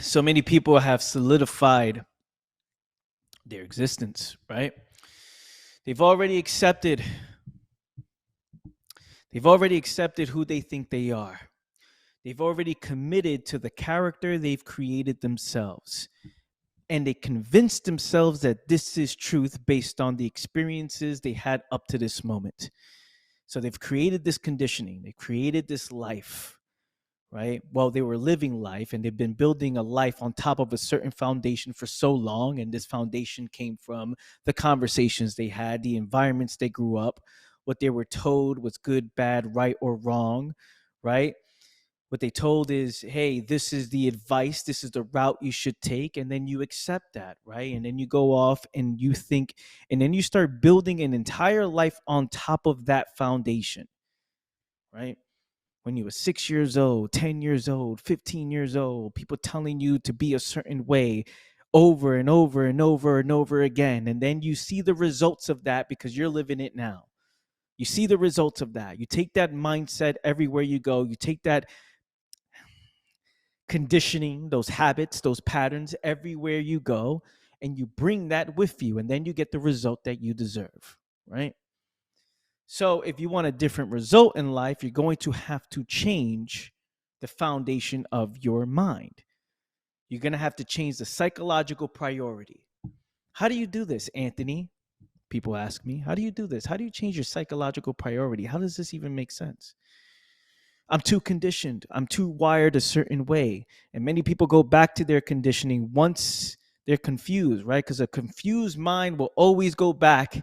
So many people have solidified their existence, right? They've already accepted they've already accepted who they think they are. They've already committed to the character they've created themselves. And they convinced themselves that this is truth based on the experiences they had up to this moment. So they've created this conditioning, they created this life, right? Well, they were living life and they've been building a life on top of a certain foundation for so long. And this foundation came from the conversations they had, the environments they grew up, what they were told was good, bad, right, or wrong, right? What they told is, hey, this is the advice, this is the route you should take. And then you accept that, right? And then you go off and you think, and then you start building an entire life on top of that foundation, right? When you were 6 years old, 10 years old, 15 years old, people telling you to be a certain way over and over and over and over again. And then you see the results of that because you're living it now. You see the results of that. You take that mindset everywhere you go. You take that conditioning, those habits, those patterns everywhere you go, and you bring that with you. And then you get the result that you deserve, right? So if you want a different result in life, you're going to have to change the foundation of your mind. You're going to have to change the psychological priority. How do you do this, Anthony? People ask me, how do you do this? How do you change your psychological priority? How does this even make sense? I'm too conditioned. I'm too wired a certain way. And many people go back to their conditioning once they're confused, right? Because a confused mind will always go back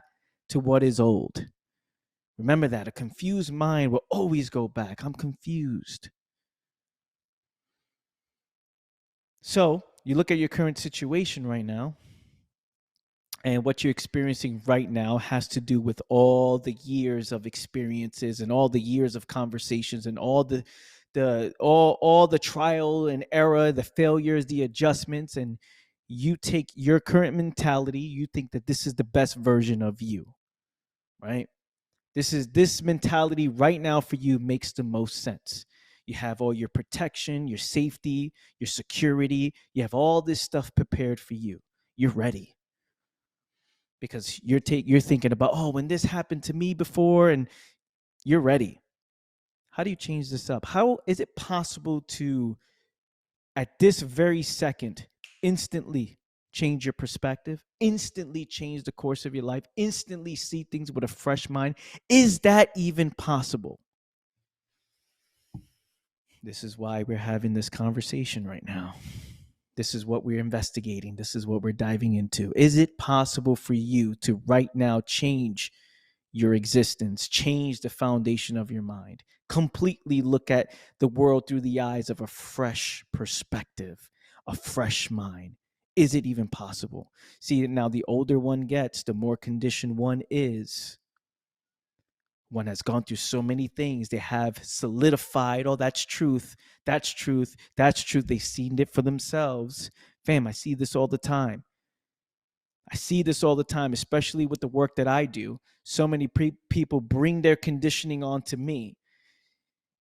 to what is old. Remember that. A confused mind will always go back. I'm confused. So you look at your current situation right now, and what you're experiencing right now has to do with all the years of experiences and all the years of conversations and all the trial and error, the failures, the adjustments. And you take your current mentality, you think that this is the best version of you, right? This mentality right now for you makes the most sense. You have all your protection, your safety, your security. You have all this stuff prepared for you. You're ready because you're thinking about, oh, when this happened to me before, and you're ready. How do you change this up? How is it possible to, at this very second, instantly change your perspective, instantly change the course of your life, instantly see things with a fresh mind? Is that even possible? This is why we're having this conversation right now. This is what we're investigating. This is what we're diving into. Is it possible for you to right now change your existence, change the foundation of your mind, completely look at the world through the eyes of a fresh perspective, a fresh mind? Is it even possible? See, now the older one gets, the more conditioned one is. One has gone through so many things. They have solidified, oh, that's truth. That's truth. That's truth. They've seen it for themselves. Fam, I see this all the time. I see this all the time, especially with the work that I do. So many people bring their conditioning onto me.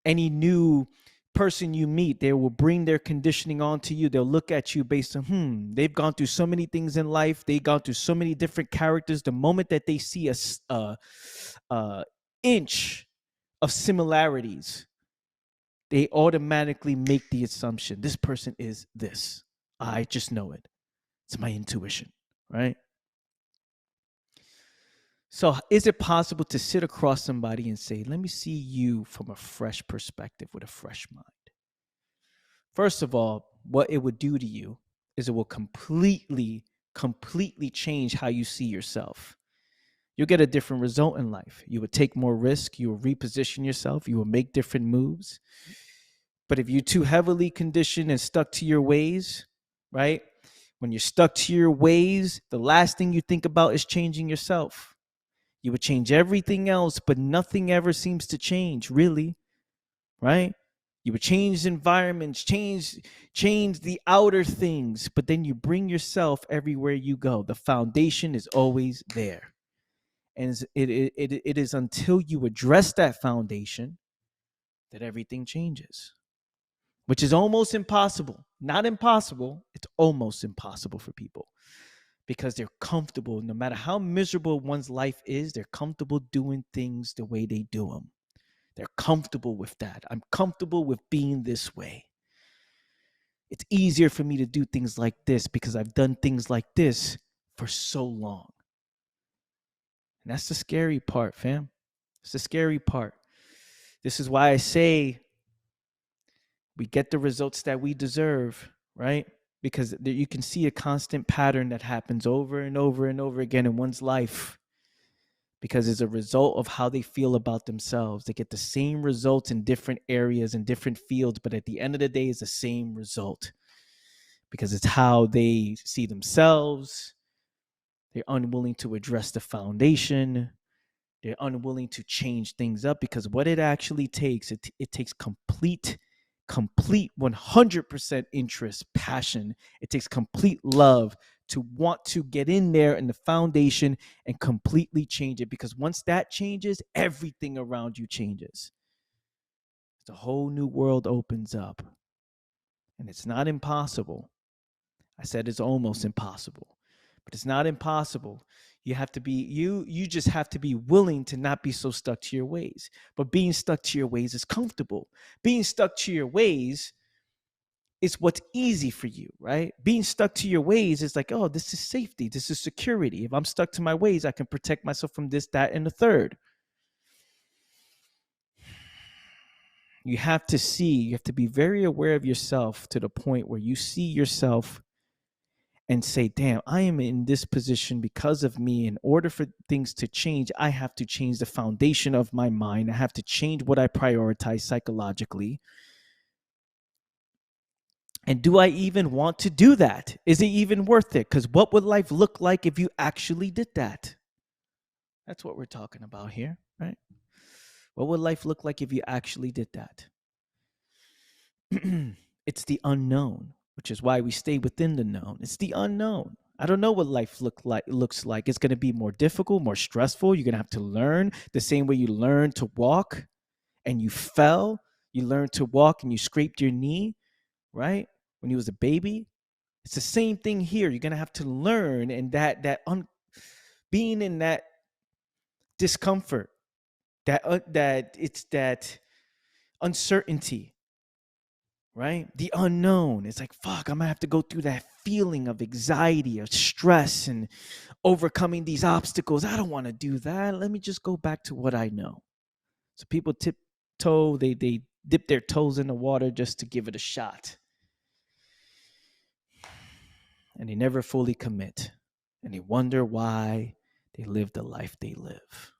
Any new person you meet, they will bring their conditioning onto you. They'll look at you based on, they've gone through so many things in life. They've gone through so many different characters. The moment that they see a inch of similarities, they automatically make the assumption this person is this. I just know it. It's my intuition, right? So, is it possible to sit across somebody and say, let me see you from a fresh perspective with a fresh mind? First of all, what it would do to you is it will completely change how you see yourself. You'll get a different result in life. You would take more risk. You will reposition yourself. You will make different moves. But if you're too heavily conditioned and stuck to your ways, right? When you're stuck to your ways, the last thing you think about is changing yourself. You would change everything else, but nothing ever seems to change, really, right? You would change environments, change the outer things, but then you bring yourself everywhere you go. The foundation is always there. And it is until you address that foundation that everything changes. which is almost impossible. Not impossible, it's almost impossible for people because they're comfortable. No matter how miserable one's life is, they're comfortable doing things the way they do them. They're comfortable with that. I'm comfortable with being this way. It's easier for me to do things like this because I've done things like this for so long. And that's the scary part, fam. It's the scary part. This is why I say we get the results that we deserve, right? Because you can see a constant pattern that happens over and over and over again in one's life because it's a result of how they feel about themselves. They get the same results in different areas and different fields, but at the end of the day, it's the same result because it's how they see themselves. They're unwilling to address the foundation. They're unwilling to change things up because what it actually takes, it takes complete 100% interest, passion. It takes complete love to want to get in there in the foundation and completely change it, because once that changes, everything around you changes. The whole new world opens up, and it's not impossible. I said it's almost impossible, but it's not impossible. You have to be you just have to be willing to not be so stuck to your ways. But being stuck to your ways is comfortable. Being stuck to your ways is what's easy for you, right? Being stuck to your ways is like, oh, this is safety, this is security. If I'm stuck to my ways, I can protect myself from this, that, and the third. You have to be very aware of yourself to the point where you see yourself and say, damn, I am in this position because of me. In order for things to change, I have to change the foundation of my mind. I have to change what I prioritize psychologically. And do I even want to do that? Is it even worth it? Because what would life look like if you actually did that? That's what we're talking about here, right? What would life look like if you actually did that? It's the unknown, which is why we stay within the known. It's the unknown. I don't know what life looks like. It's going to be more difficult, more stressful. You're going to have to learn the same way you learned to walk and you fell. You learned to walk and you scraped your knee, right? When you was a baby. It's the same thing here. You're going to have to learn, and being in that discomfort, that it's that uncertainty, right? The unknown. It's like, fuck, I'm gonna have to go through that feeling of anxiety or stress and overcoming these obstacles. I don't want to do that. Let me just go back to what I know. So people tiptoe, they dip their toes in the water just to give it a shot. And they never fully commit. And they wonder why they live the life they live.